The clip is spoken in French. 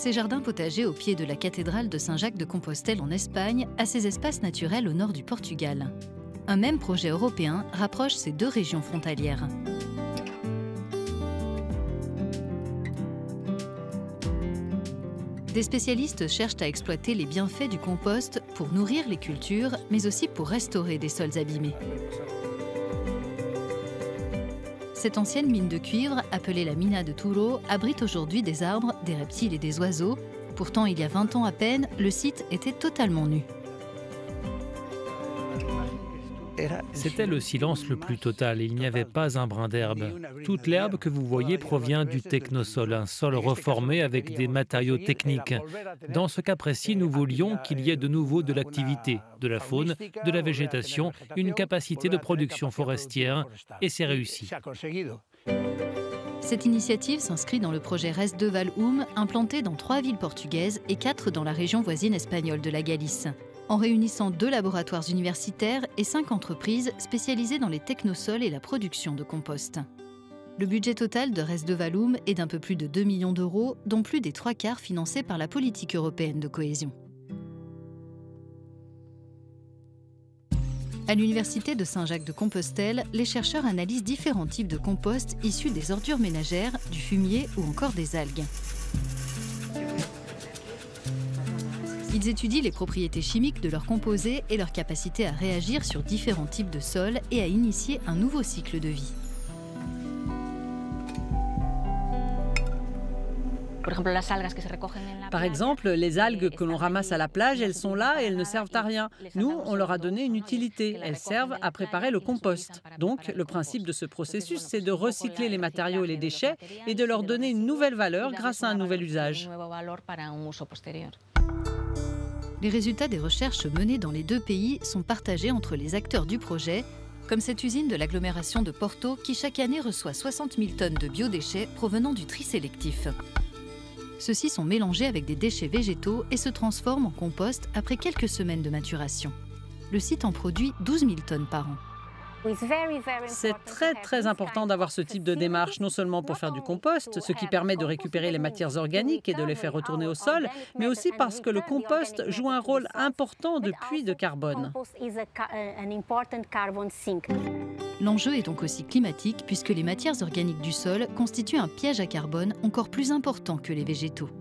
ses jardins potagers au pied de la cathédrale de Saint-Jacques-de-Compostelle en Espagne à ses espaces naturels au nord du Portugal. Un même projet européen rapproche ces deux régions frontalières. Des spécialistes cherchent à exploiter les bienfaits du compost pour nourrir les cultures, mais aussi pour restaurer des sols abîmés. Cette ancienne mine de cuivre, appelée la Mina de Touro, abrite aujourd'hui des arbres, des reptiles et des oiseaux. Pourtant, il y a 20 ans à peine, le site était totalement nu. C'était le silence le plus total, il n'y avait pas un brin d'herbe. Toute l'herbe que vous voyez provient du technosol, un sol reformé avec des matériaux techniques. Dans ce cas précis, nous voulions qu'il y ait de nouveau de l'activité, de la faune, de la végétation, une capacité de production forestière, et c'est réussi. Cette initiative s'inscrit dans le projet Res de Valum, implanté dans 3 villes portugaises et 4 dans la région voisine espagnole de la Galice, en réunissant 2 laboratoires universitaires et 5 entreprises spécialisées dans les technosols et la production de compost. Le budget total de Res de Valum est d'un peu plus de 2 millions d'euros, dont plus des 3/4 financés par la politique européenne de cohésion. À l'université de Saint-Jacques-de-Compostelle, les chercheurs analysent différents types de compost issus des ordures ménagères, du fumier ou encore des algues. Ils étudient les propriétés chimiques de leurs composés et leur capacité à réagir sur différents types de sols et à initier un nouveau cycle de vie. Par exemple, les algues que l'on ramasse à la plage, elles sont là et elles ne servent à rien. Nous, on leur a donné une utilité. Elles servent à préparer le compost. Donc, le principe de ce processus, c'est de recycler les matériaux et les déchets et de leur donner une nouvelle valeur grâce à un nouvel usage. Les résultats des recherches menées dans les 2 pays sont partagés entre les acteurs du projet, comme cette usine de l'agglomération de Porto qui chaque année reçoit 60 000 tonnes de biodéchets provenant du tri sélectif. Ceux-ci sont mélangés avec des déchets végétaux et se transforment en compost après quelques semaines de maturation. Le site en produit 12 000 tonnes par an. C'est très important d'avoir ce type de démarche, non seulement pour faire du compost, ce qui permet de récupérer les matières organiques et de les faire retourner au sol, mais aussi parce que le compost joue un rôle important de puits de carbone. L'enjeu est donc aussi climatique puisque les matières organiques du sol constituent un piège à carbone encore plus important que les végétaux.